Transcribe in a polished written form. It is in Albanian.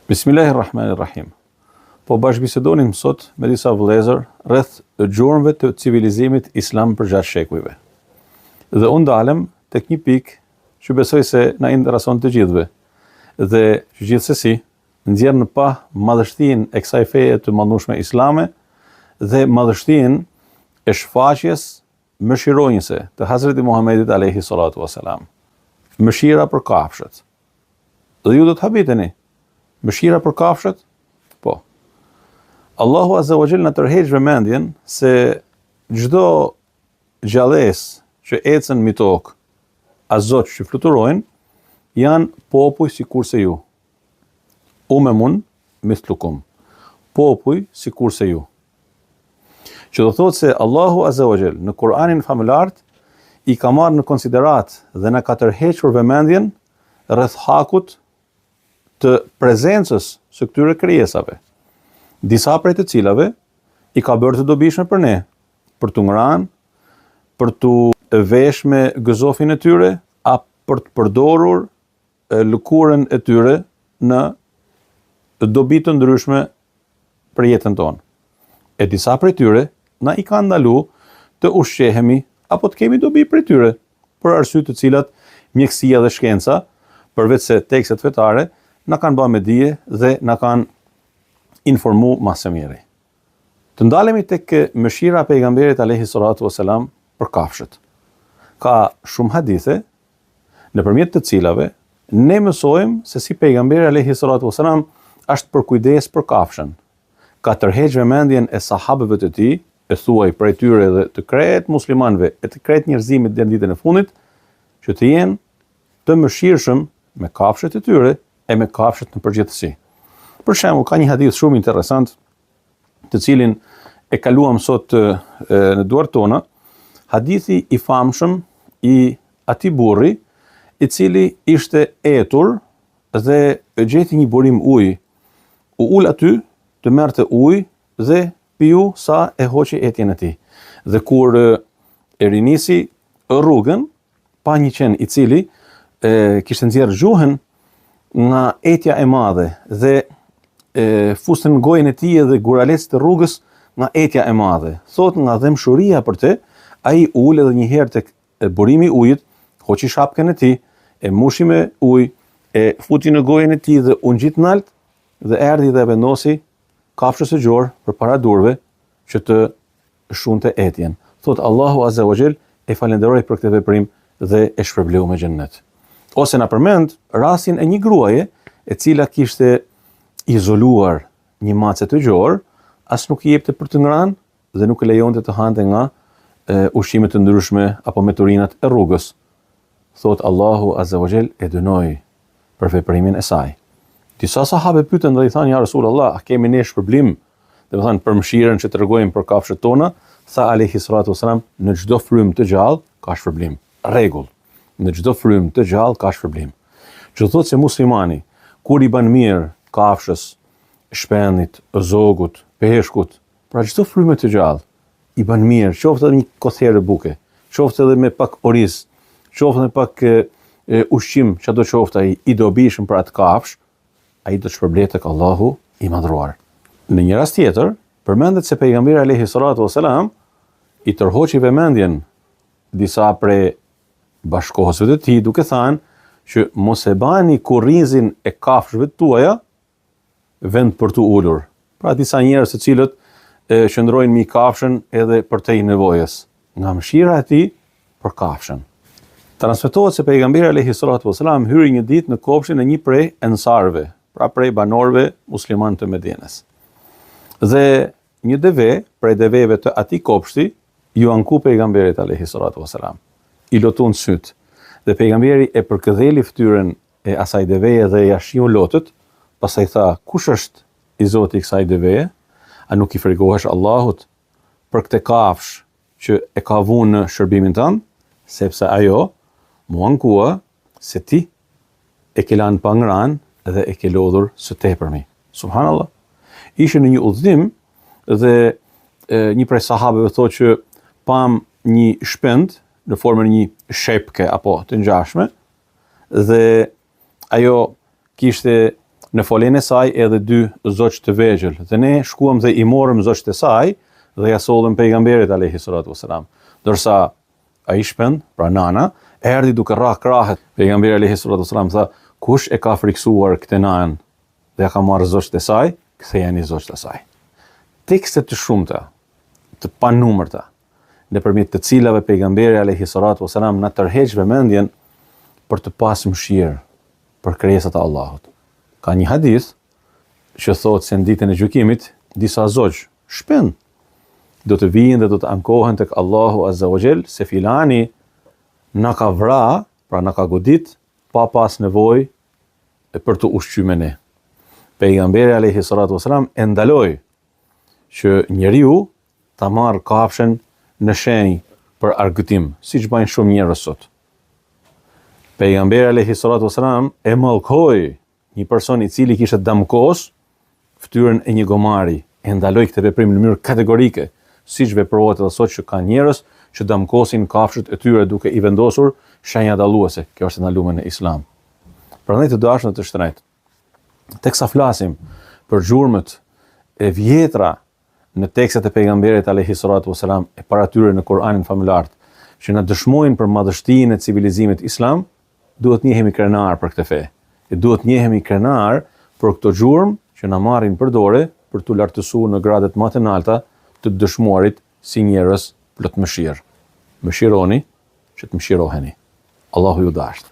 Bismillahirrahmanirrahim. Po bashkëbisedonim sot me disa vëllezër rreth gjurmëve të civilizimit islam përgjatë shekujve. Dhe unë dalem tek një pikë që besoj se na intereson të gjithëve dhe që gjithsesi nxjerr në pa madhështinë e kësaj feje të madhëshme islame dhe madhështinë e shfaqjes mëshironjëse të Hazreti Muhamedit alayhi salatu wasalam. Mëshira për kafshët. Dhe ju do të habiteni mëshira për kafshët? Po. Allahu Azza wa Jalla na tërheq vëmendjen se çdo gjallës që ecën mbi tokë, azot që fluturojnë, janë popuj sikurse ju. Umemun mithlukum. Popuj sikurse ju. Që do thotë se Allahu Azza wa Jalla në Kur'anin famulart i ka marrë në konsiderat dhe na ka tërhequr vëmendjen rreth hakut të prezencës së këtyre krijesave, disa prej të cilave i ka bërë të dobishme për ne, për të ngranë, për të vesh me gëzofin e tyre, a për të përdorur lëkurën e tyre në dobi të ndryshme për jetën tonë. E disa prej tyre na i ka ndalu të ushqehemi apo të kemi dobi prej tyre, për arsye të cilat mjekësia dhe shkenca, përveç se tekstet fetare, na kanë bërë me dije dhe na kanë informu më së miri. Të ndalemi tek mëshira e pejgamberit alayhi salatu wasalam për kafshët. Ka shumë hadithe nëpërmjet të cilave ne mësojmë se si pejgamberi alayhi salatu wasalam është për kujdes për kafshën. Ka tërheq vëmendjen e sahabëve të tij, e thuaj prej tyre dhe të krejt muslimanëve e të krejt njerëzimit deri në ditën e fundit, që të jenë të mëshirshëm me kafshët e tyre e me kafshët në përgjithësi. Për shembull, ka një hadith shumë interesant, të cilin e kaluam sot në duart tona, hadithi i famshëm i atij burri, i cili ishte etur dhe gjeti një burim uji. U ul aty të merrte ujë dhe piu sa e hoqi etjen e tij. Dhe kur e rinisi rrugën, pa një qen i cili kishte nxjerrë gjuhën nga etja e madhe dhe fustën në gojën e tij dhe guralec të rrugës nga etja e madhe. Thot nga dëmshuria për të, ai ul edhe një herë tek burimi i ujit, hoqi shapkën e tij, e mushi me ujë, e futi në gojën e tij dhe u ngjit nalt dhe erdhi dhe vendosi kafshës së gjor përpara durve që të shunte etjen. Thot Allahu Azza wa Jall e falenderoj për këtë veprim dhe e shpërbleu me xhennet. Ose na përmend rastin e një gruaje e cila kishte izoluar një mace të gjor, as nuk i jepte për të ngranë dhe nuk e lejonte të hante nga ushqime të ndryshme apo me turinat e rrugës. Thot Allahu Azza wa Jall e dënoi për veprimin e saj. Disa sahabe pyetën dhe i thanë, ja Rasulullah, a kemi ne shpërblim, dhe thënë për mëshirën që tregojmë për kafshët tona? Tha alayhi salatu wasalam, në çdo frymë të gjallë ka shpërblim. Rregull. Në çdo frymë të gjallë ka shpërblim. Që thotë se muslimani, kur i bën mirë kafshës, shpendit, zogut, peshkut, pra çdo frymë të gjallë, i bën mirë, qoftë edhe një kotherë buke, qoftë edhe me pak oriz, qoftë me pak ushqim, çdo qoftë ai i dobishëm për atë kafshë, ai do të shpërblet tek Allahu i madhruar. Në një rast tjetër, përmendet se pejgamberi alayhi salatu wasalam i tërhoqi vëmendjen disa prej bashkohësve të tij duke thënë që mos e bani kurrizin e kafshëve tuaja vend për të ulur. Pra disa njerëz të cilët qëndrojnë mbi kafshën edhe për te nevojës, nga mëshira e tij për kafshën. Transmetohet se pejgamberi alayhi salatu wasalam hyri një ditë në kopshtin e një prej ensarëve, pra prej banorëve musliman të Medinës. Dhe një deve prej deveve të atij kopshti ju anku pejgamberit alayhi salatu wasalam. I lotun syt. Dhe pejgamberi e përkëdheli fytyrën e asaj deveje dhe ja shiu lotët, pastaj tha, kush është i Zoti i kësaj deveje? A nuk i fregohesh Allahut për këtë kafshë që e ka vënë në shërbimin tënd, sepse ajo mu ankua se ti e ke lanë pa ngranë dhe e ke lodhur së tepërmi. Subhanallah. Ishte në një udhëtim dhe një prej sahabeve thotë që pam një shpend në formën një shepke apo të ngjashme dhe ajo kishte në foljen e saj edhe 2 zoq të vegjël. Dhe ne shkuam dhe I morëm zoqt e saj dhe ja sollëm pejgamberit alayhi salatu wasalam. Dorsa ai shpend, pra nana, erdhi duke rrah krahet. Pejgamberi alayhi salatu wasalam tha, kush e ka friksuar këtë nanën dhe ja ka marrë zoqt e saj, kthejeni zoqt e saj. Tekste të shumta, të panumërta, nëpërmjet të cilave pejgamberi alayhi salatu wasalam na tërheq vëmendjen për të pasur mëshirë për krijesat e Allahut. Ka një hadith që thotë se në ditën e gjykimit disa zogj shpend do të vijnë dhe do të ankohen tek Allahu Azza wa Jall se filani na ka vra, pra na ka godit pa pas nevojë për të ushqyer ne. Pejgamberi alayhi salatu wasalam e ndaloi që njeriu ta marrë kafshën në shenjë për argëtim, siç bëjnë shumë njerëz sot. Pejgamberi alayhi salatu wasalam e mallkoi një person I cili kishte damkos fytyrën e një gomari, e ndaloi këtë veprim në mënyrë kategorike, siç veprohet edhe sot që ka njerëz që damkosin kafshët e tyre duke I vendosur shenja dalluese. Kjo është ndaluar në Islam. Prandaj të dashur të shtrenjtë, teksa flasim për gjurmët e vjetra në tekstet e pejgamberit alayhi salatu wasalam e para tyre në Kur'anin famullar, që na dëshmojnë për madhështinë e civilizimit islam, duhet njehemi krenar për këtë fe. E duhet njehemi krenar për këto gjurmë që na marrin për dore për t'u lartësuar në gradet më të larta të dëshmuarit si njerëz plot mëshirë. Mëshironi që të mëshiroheni. Allahu ju dashur.